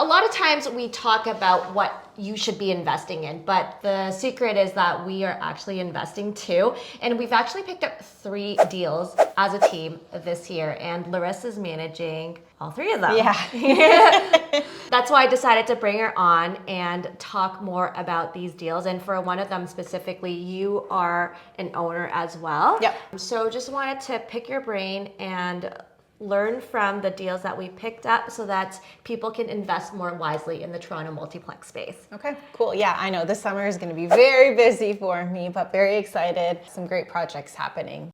A lot of times we talk about what you should be investing in, but the secret is that we are actually investing too. And we've actually picked up 3 deals as a team this year, and Laryssa is managing all 3 of them. Yeah. That's why I decided to bring her on and talk more about these deals. And for one of them specifically, you are an owner as well. Yep. So just wanted to pick your brain and learn from the deals that we picked up so that people can invest more wisely in the Toronto multiplex space. Okay, cool. Yeah, I know this summer is going to be very busy for me, but very excited. Some great projects happening.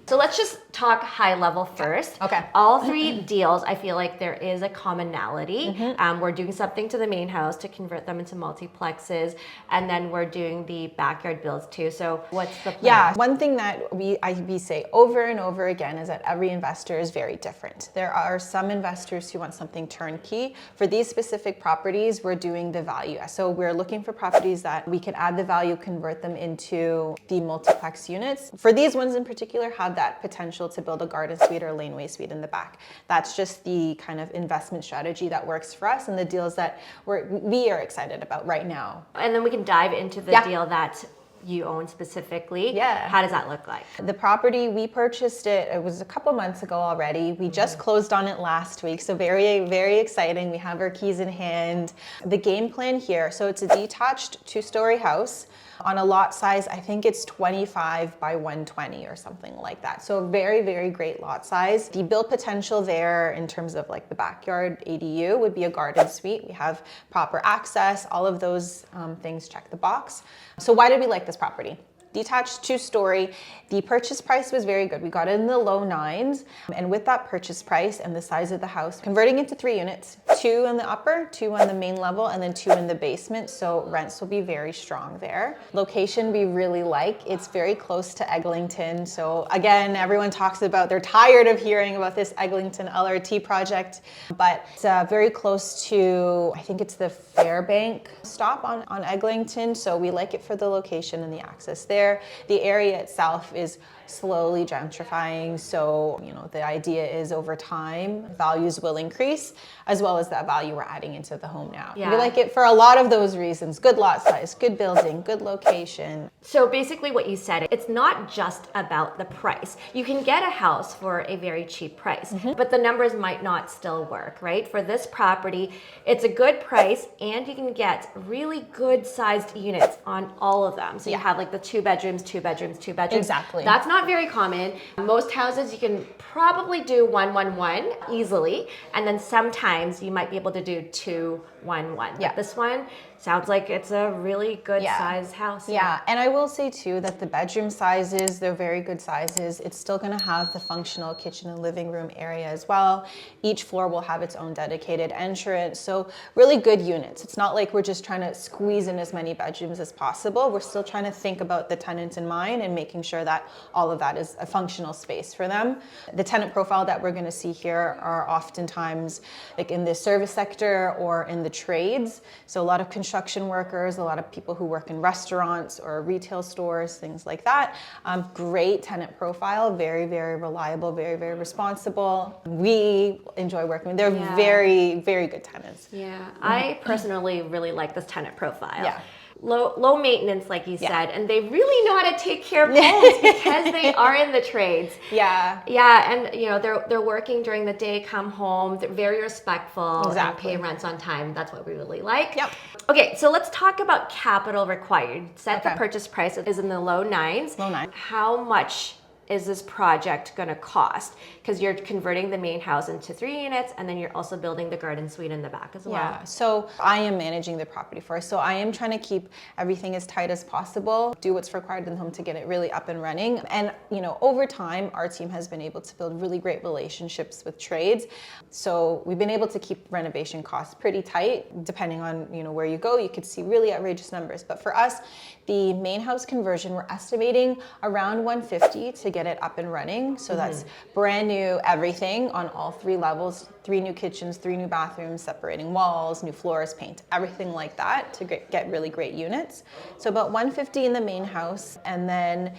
So let's just talk high level first. Okay. All 3 deals, I feel like there is a commonality. We're doing something to the main house to convert them into multiplexes, and then we're doing the backyard builds too. So what's the plan? Yeah, one thing that we say over and over again is that every investor is very different. There are some investors who want something turnkey. For these specific properties, we're doing the value. So we're looking for properties that we can add the value, convert them into the multiplex units. For these ones in particular, have that potential to build a garden suite or laneway suite in the back. That's just the kind of investment strategy that works for us and the deals that we are excited about right now. And then we can dive into the deal that you own specifically. Yeah. How does that look like? The property, we purchased it was a couple months ago already. We just closed on it last week, so very, very exciting. We have our keys in hand. The game plan here, so it's a detached 2-story house on a lot size. I think it's 25 by 120 or something like that. So very, very great lot size. The build potential there in terms of like the backyard ADU would be a garden suite. We have proper access, all of those things check the box. So why did we like this property? Detached 2-story. The purchase price was very good. We got it in the low 9s. And with that purchase price and the size of the house, converting into 3 units, 2 in the upper, 2 on the main level, and then 2 in the basement. So rents will be very strong there. Location we really like. It's very close to Eglinton. So again, everyone talks about, they're tired of hearing about this Eglinton LRT project, but it's very close to, I think it's the Fairbank stop on Eglinton. So we like it for the location and the access there. The area itself is slowly gentrifying, so the idea is over time values will increase, as well as that value we're adding into the home now. Yeah. We like it for a lot of those reasons. Good lot size, good building, good location. So basically what you said, it's not just about the price. You can get a house for a very cheap price, but the numbers might not still work, right? For this property, it's a good price and you can get really good sized units on all of them. So you have like the 2 bedrooms, 2 bedrooms, 2 bedrooms. Exactly. That's not very common. Most houses you can probably do 1-1-1 easily, and then sometimes you might be able to do 2-1-1. Yeah. But this one sounds like it's a really good size house. Yeah, and I will say too that the bedroom sizes, they're very good sizes. It's still gonna have the functional kitchen and living room area as well. Each floor will have its own dedicated entrance. So really good units. It's not like we're just trying to squeeze in as many bedrooms as possible. We're still trying to think about the tenant in mind and making sure that all of that is a functional space for them. The tenant profile that we're gonna see here are oftentimes like in the service sector or in the trades. So a lot of construction workers, a lot of people who work in restaurants or retail stores, things like that. Great tenant profile, very, very reliable, very, very responsible. We enjoy working with them. They're very, very good tenants. Yeah, I personally really like this tenant profile. Yeah. Low maintenance, like you said, and they really know how to take care of homes because they are in the trades. Yeah. Yeah, and they're working during the day, come home, they're very respectful and pay rents on time. That's what we really like. Yep. Okay, so let's talk about capital required. Set the purchase price is in the low 9s. Low 9. How much is this project going to cost? Because you're converting the main house into 3 units, and then you're also building the garden suite in the back as well. Yeah, so I am managing the property for us. So I am trying to keep everything as tight as possible, do what's required in the home to get it really up and running. And over time, our team has been able to build really great relationships with trades. So we've been able to keep renovation costs pretty tight. Depending on where you go, you could see really outrageous numbers. But for us, the main house conversion, we're estimating around $150,000 to get it up and running. So that's brand new everything on all 3 levels, 3 new kitchens, 3 new bathrooms, separating walls, new floors, paint, everything like that to get really great units. So about 150 in the main house, and then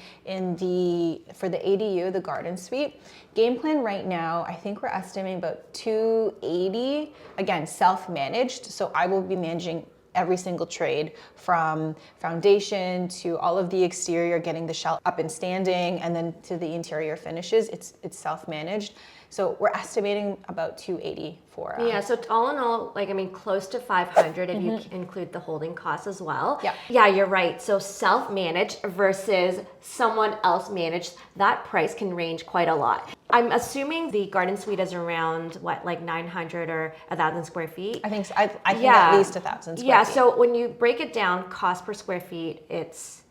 for the ADU, the garden suite, game plan right now, I think we're estimating about 280, again, self-managed. So I will be managing every single trade from foundation to all of the exterior, getting the shell up and standing, and then to the interior finishes. It's self-managed. So we're estimating about 280 for yeah, so all in all, like, I mean, close to 500 if you include the holding costs as well. Yeah. Yeah, you're right. So self-managed versus someone else managed, that price can range quite a lot. I'm assuming the garden suite is around what, like 900 or 1,000 square feet? I think so. I think at least 1,000 square feet. So when you break it down, cost per square feet, it's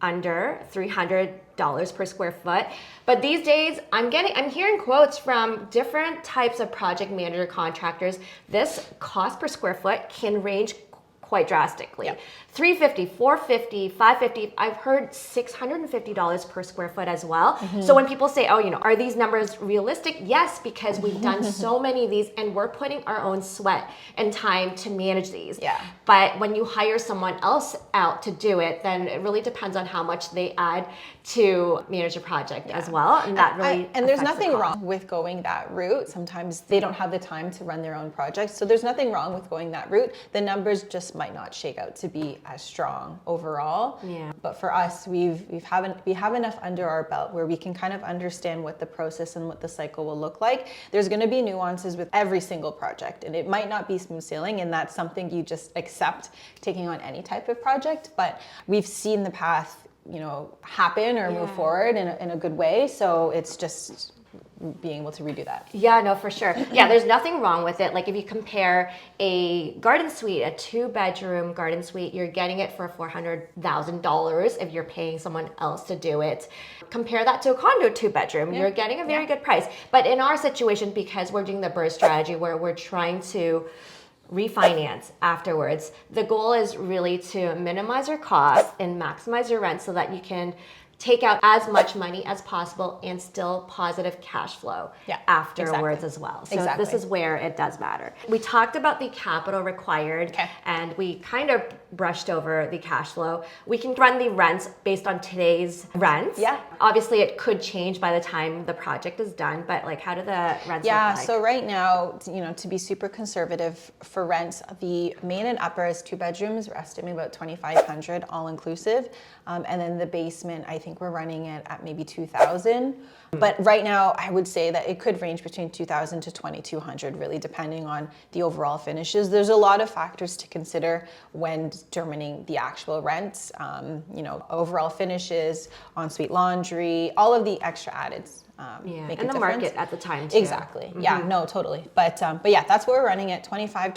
under $300 per square foot. But these days, I'm hearing quotes from different types of project manager contractors. This cost per square foot can range quite drastically. Yep. $350, $450, $550. I've heard $650 per square foot as well. So when people say, oh, are these numbers realistic? Yes, because we've done so many of these and we're putting our own sweat and time to manage these. Yeah. But when you hire someone else out to do it, then it really depends on how much they add to manage a project as well. And that really and there's affects the nothing cost. wrong with going that route. Sometimes they don't have the time to run their own projects. So there's nothing wrong with going that route. The numbers just might not shake out to be as strong overall. Yeah. But for us, we have enough under our belt where we can kind of understand what the process and what the cycle will look like. There's going to be nuances with every single project, and it might not be smooth sailing, and that's something you just accept taking on any type of project. But we've seen the path happen or move forward in a good way. So it's just being able to redo that. Yeah, no, for sure. Yeah, there's nothing wrong with it. Like if you compare a garden suite, a 2-bedroom garden suite, you're getting it for $400,000 if you're paying someone else to do it. Compare that to a condo 2-bedroom, you're getting a very good price. But in our situation, because we're doing the burst strategy where we're trying to refinance afterwards, the goal is really to minimize your costs and maximize your rent so that you can take out as much money as possible and still positive cash flow afterwards as well. So this is where it does matter. We talked about the capital required and we kind of brushed over the cash flow. We can run the rents based on today's rents. Yeah. Obviously it could change by the time the project is done, but like how do the rents look like? So right now, to be super conservative for rents, the main and upper is 2 bedrooms. We're estimating about $2,500 all inclusive. And then the basement, I think we're running it at maybe $2,000. But right now, I would say that it could range between $2,000 to $2,200, really depending on the overall finishes. There's a lot of factors to consider when determining the actual rents. Overall finishes, ensuite laundry, all of the extra addeds. Make and a the difference. Market at the time too. Exactly. Yeah, no, totally. But yeah, that's what we're running at, 25,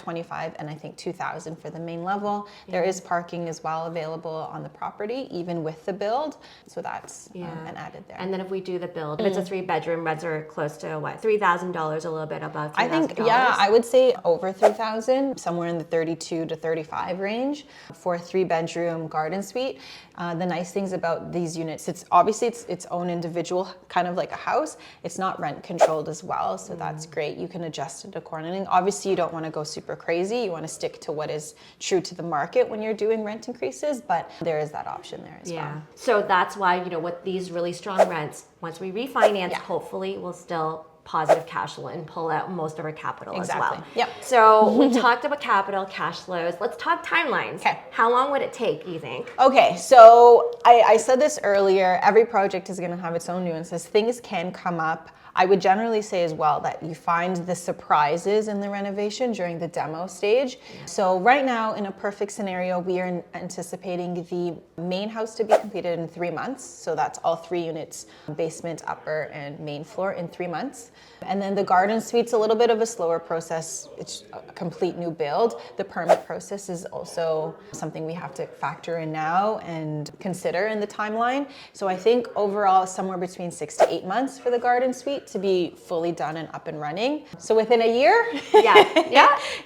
and I think 2,000 for the main level. There is parking as well available on the property, even with the build. So that's an added there. And then if we do the build, if it's a 3-bedroom, rents are close to what, $3,000, a little bit above $3,000? I think, I would say over 3,000, somewhere in the 32 to 35 range for a 3-bedroom garden suite. The nice things about these units, it's obviously its own individual, kind of like a house. It's not rent controlled as well, so that's great. You can adjust it accordingly. Obviously, you don't want to go super crazy. You want to stick to what is true to the market when you're doing rent increases, but there is that option there as well. So that's why, with these really strong rents, once we refinance, hopefully we'll still positive cash flow and pull out most of our capital as well. Yep. So we talked about capital, cash flows. Let's talk timelines. Okay. How long would it take, you think? Okay, so I said this earlier, every project is going to have its own nuances. Things can come up. I would generally say as well that you find the surprises in the renovation during the demo stage. So right now, in a perfect scenario, we are anticipating the main house to be completed in 3 months. So that's all 3 units, basement, upper, and main floor in 3 months. And then the garden suite's a little bit of a slower process. It's a complete new build. The permit process is also something we have to factor in now and consider in the timeline. So I think overall, somewhere between 6 to 8 months for the garden suite to be fully done and up and running. So within a year.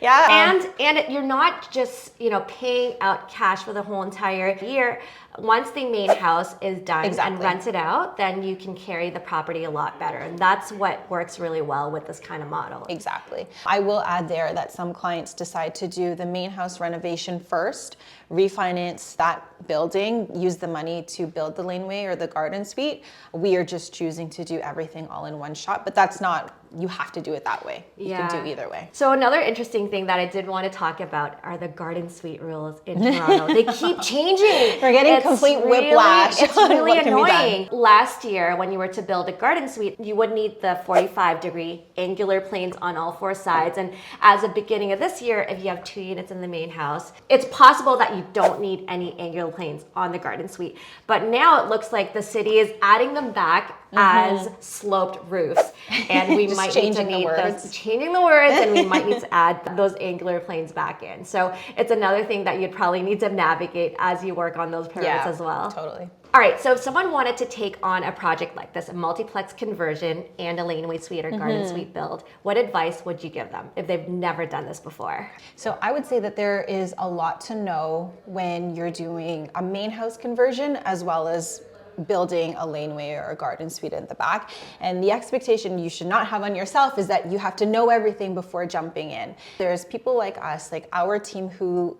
And you're not just paying out cash for the whole entire year. once the main house is done and Exactly. rented out, then you can carry the property a lot better. And that's what works really well with this kind of model. Exactly. I will add there that some clients decide to do the main house renovation first, refinance that building, use the money to build the laneway or the garden suite. We are just choosing to do everything all in one shot, but that's not, you have to do it that way. You can do either way. So another interesting thing that I did want to talk about are the garden suite rules in Toronto. They keep changing. We're getting complete whiplash. It's on really what can be done. annoying. Last year, when you were to build a garden suite, you would need the 45-degree angular planes on all four sides. And as of beginning of this year, if you have 2 units in the main house, it's possible that you don't need any angular planes on the garden suite. But now it looks like the city is adding them back as sloped roofs, and we might need to need those, changing the words, and we might need to add those angular planes back in. So it's another thing that you'd probably need to navigate as you work on those permits as well. Totally. All right, so if someone wanted to take on a project like this, a multiplex conversion and a laneway suite or garden suite build, what advice would you give them if they've never done this before? So I would say that there is a lot to know when you're doing a main house conversion as well as building a laneway or a garden suite in the back. And the expectation you should not have on yourself is that you have to know everything before jumping in. There's people like us, like our team, who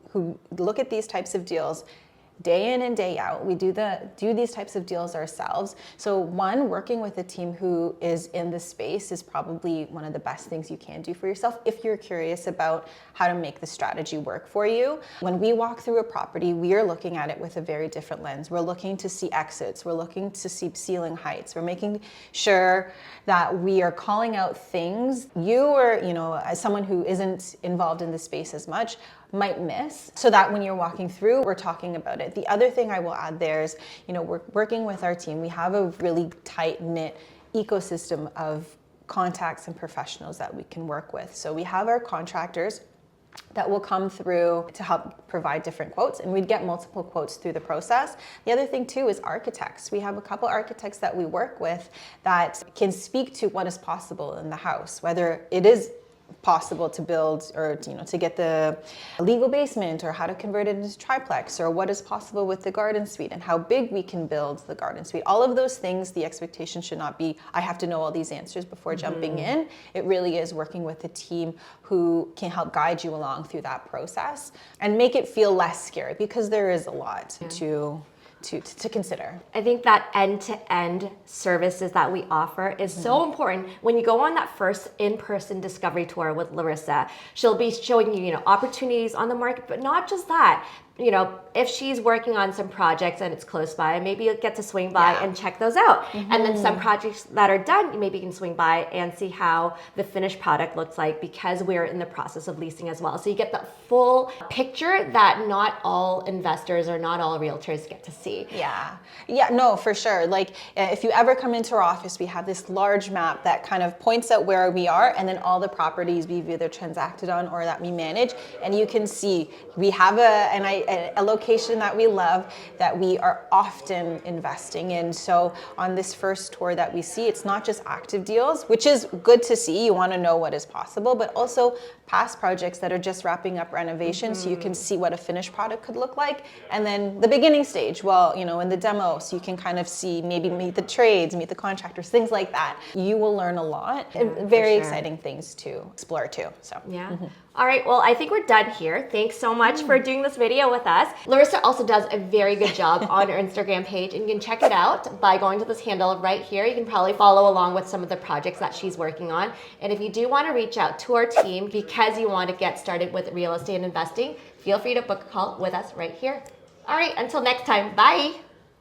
look at these types of deals day in and day out. We do these types of deals ourselves. So one, working with a team who is in the space is probably one of the best things you can do for yourself if you're curious about how to make the strategy work for you. When we walk through a property, we are looking at it with a very different lens. We're looking to see exits. We're looking to see ceiling heights. We're making sure that we are calling out things you or, as someone who isn't involved in the space as much, might miss, so that when you're walking through, we're talking about it. The other thing I will add there is, we're working with our team. We have a really tight-knit ecosystem of contacts and professionals that we can work with. So we have our contractors that will come through to help provide different quotes, and we'd get multiple quotes through the process. The other thing too is architects. We have a couple architects that we work with that can speak to what is possible in the house, whether it is possible to build or to get the legal basement, or how to convert it into triplex, or what is possible with the garden suite and how big we can build the garden suite. All of those things, the expectation should not be I have to know all these answers before jumping in. It really is working with a team who can help guide you along through that process and make it feel less scary, because there is a lot to consider. I think that end-to-end services that we offer is so important. When you go on that first in-person discovery tour with Laryssa, she'll be showing you, opportunities on the market, but not just that. If she's working on some projects and it's close by, maybe you'll get to swing by and check those out. And then some projects that are done, maybe you can swing by and see how the finished product looks like, because we're in the process of leasing as well. So you get the full picture that not all investors or not all realtors get to see. Yeah, no, for sure. Like if you ever come into our office, we have this large map that kind of points out where we are, and then all the properties we've either transacted on or that we manage. And you can see we have a location that we love, that we are often investing in. So on this first tour that we see, it's not just active deals, which is good to see. You want to know what is possible, but also past projects that are just wrapping up renovation, so you can see what a finished product could look like. And then the beginning stage, in the demo, so you can kind of see, maybe meet the trades, meet the contractors, things like that. You will learn a lot. Very exciting things to explore too. So All right, well, I think we're done here. Thanks so much for doing this video with us. Laryssa also does a very good job on her Instagram page, and you can check it out by going to this handle right here. You can probably follow along with some of the projects that she's working on. And if you do want to reach out to our team because you want to get started with real estate investing, feel free to book a call with us right here. All right, until next time, bye.